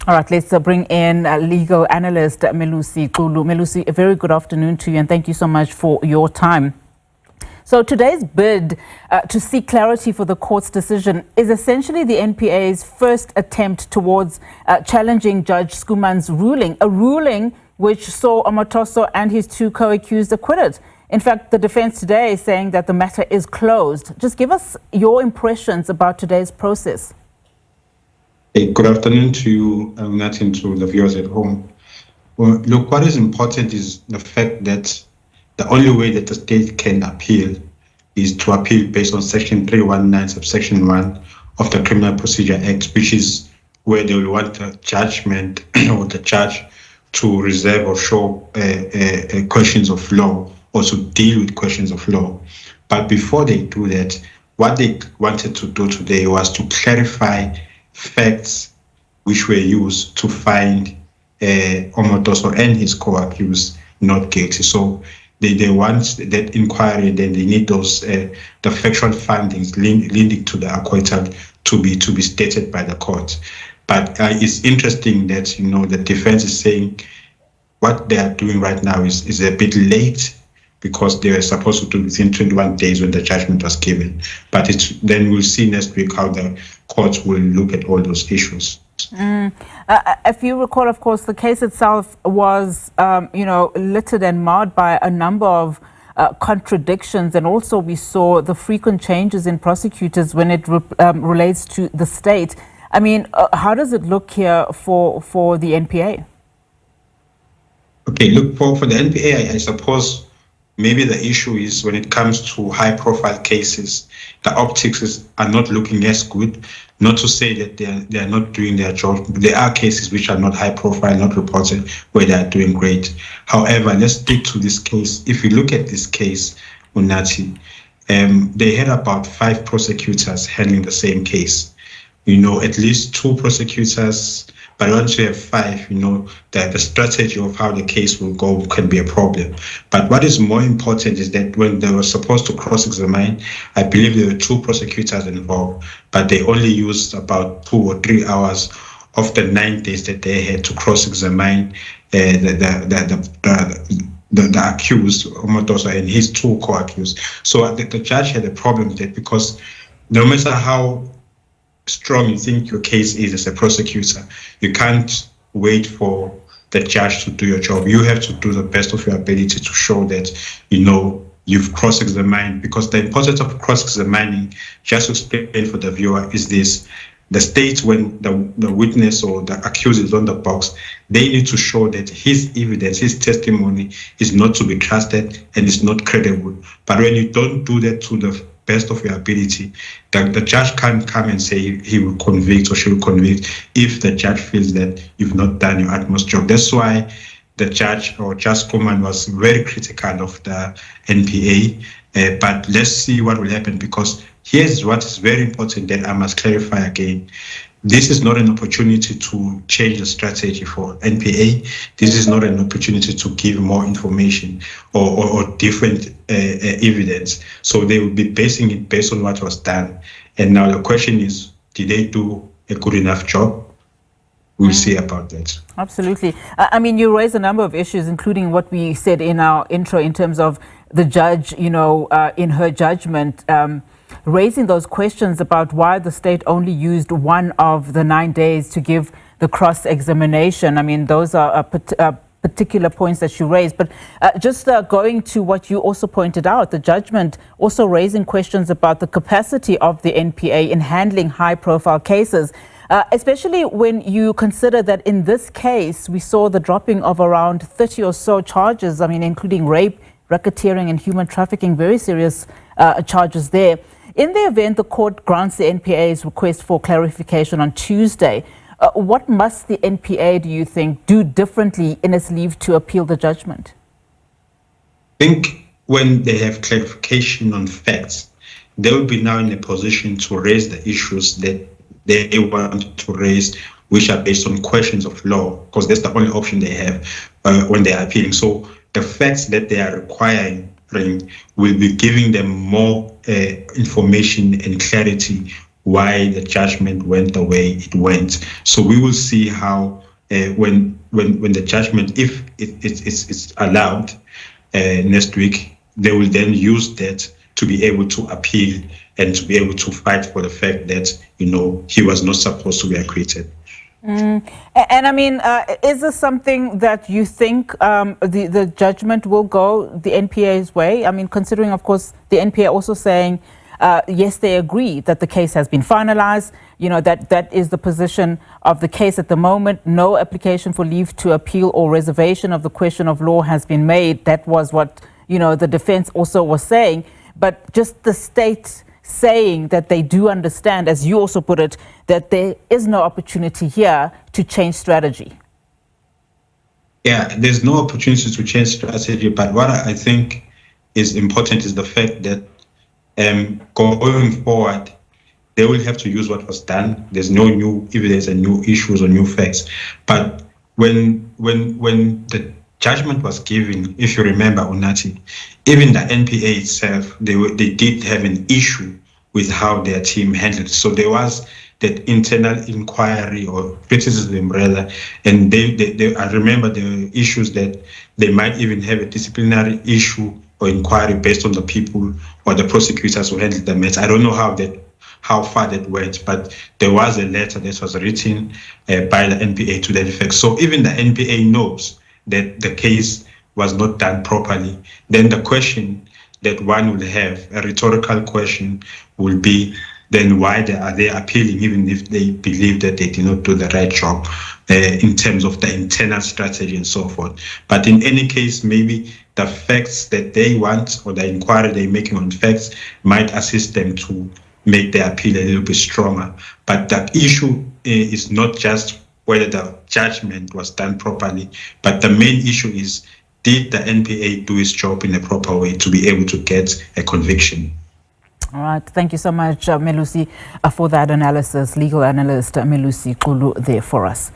All right, let's bring in legal analyst Melusi Xulu. Melusi, a very good afternoon to you, and thank you so much for your time. So today's bid to seek clarity for the court's decision is essentially the NPA's first attempt towards challenging Judge Schoeman's ruling, a ruling which saw Omotoso and his two co-accused acquitted. In fact, the defense today is saying that the matter is closed. Just give us your impressions about today's process. Good afternoon to you, Nat, and to the viewers at home. Well, look, what is important is the fact that the only way that the state can appeal is to appeal based on Section 319, subsection 1 of the Criminal Procedure Act, which is where they will want a judgment or the judge to reserve or show questions of law or to deal with questions of law. But before they do that, what they wanted to do today was to clarify facts which were used to find Omotoso and his co-accused not guilty. So they want that inquiry, and then they need those the factual findings leading to the acquittal to be stated by the court. But it's interesting that the defense is saying what they are doing right now is a bit late, because they were supposed to do within 21 days when the judgment was given. But then we'll see next week how the courts will look at all those issues. If you recall, of course, the case itself was, littered and marred by a number of contradictions, and also we saw the frequent changes in prosecutors when it relates to the state. I mean, how does it look here for the NPA? Okay, look, for the NPA, I suppose maybe the issue is when it comes to high-profile cases, the optics are not looking as good. Not to say that they are not doing their job. There are cases which are not high-profile, not reported, where they are doing great. However, let's stick to this case. If you look at this case, Unati, they had about 5 prosecutors handling the same case. At least 2 prosecutors. But once you have 5, that the strategy of how the case will go can be a problem. But what is more important is that when they were supposed to cross-examine, I believe there were 2 prosecutors involved, but they only used about 2 or 3 hours of the 9 days that they had to cross-examine the accused, Omotoso, and his 2 co-accused. So the judge had a problem with that, because no matter how strong you think your case is as a prosecutor, you can't wait for the judge to do your job. You have to do the best of your ability to show that you've cross-examined, because the importance of cross-examining, just to explain for the viewer, is this: the state, when the witness or the accused is on the box, they need to show that his evidence, his testimony is not to be trusted and is not credible. But when you don't do that to the best of your ability, the judge can't come and say he will convict or she will convict if the judge feels that you've not done your utmost job. That's why the judge, or Judge Schoeman, was very critical of the NPA. But let's see what will happen, because here's what is very important that I must clarify again. This is not an opportunity to change the strategy for NPA. This is not an opportunity to give more information or different evidence. So they will be basing it based on what was done. And now the question is, did they do a good enough job? We'll see about that. Absolutely. I mean, you raised a number of issues, including what we said in our intro in terms of the judge, in her judgment, raising those questions about why the state only used 1 of the 9 days to give the cross-examination. I mean, those are particular points that you raised. But just going to what you also pointed out, the judgment also raising questions about the capacity of the NPA in handling high-profile cases, especially when you consider that in this case, we saw the dropping of around 30 or so charges, I mean, including rape, racketeering and human trafficking, very serious charges there. In the event the court grants the NPA's request for clarification on Tuesday, what must the NPA, do you think, do differently in its leave to appeal the judgment? I think when they have clarification on facts, they will be now in a position to raise the issues that they want to raise, which are based on questions of law, because that's the only option they have when they are appealing. So the facts that they are requiring will be giving them more information and clarity why the judgment went the way it went. So we will see how when the judgment, if it's allowed next week, they will then use that to be able to appeal and to be able to fight for the fact that, he was not supposed to be acquitted. And I mean, is this something that you think the judgment will go the NPA's way? I mean, considering, of course, the NPA also saying, yes, they agree that the case has been finalized, that is the position of the case at the moment. No application for leave to appeal or reservation of the question of law has been made. That was what, the defense also was saying. But just the state saying that they do understand, as you also put it, that there is no opportunity here to change strategy. Yeah, there's no opportunity to change strategy, but what I think is important is the fact that going forward, they will have to use what was done. There's no new evidence and new issues or new facts. But when the judgment was given, if you remember, Unati, even the NPA itself, they did have an issue with how their team handled it. So there was that internal inquiry or criticism rather, and I remember the issues that they might even have a disciplinary issue or inquiry based on the people or the prosecutors who handled the matter. I don't know how far that went, but there was a letter that was written by the NPA to that effect. So even the NPA knows that the case was not done properly. Then the question that one will have, a rhetorical question, will be, then why are they appealing, even if they believe that they did not do the right job in terms of the internal strategy and so forth. But in any case, maybe the facts that they want or the inquiry they're making on facts might assist them to make their appeal a little bit stronger. But the issue is not just whether the judgment was done properly, but the main issue is, did the NPA do its job in a proper way to be able to get a conviction? All right. Thank you so much, Melusi, for that analysis. Legal analyst Melusi Xulu there for us.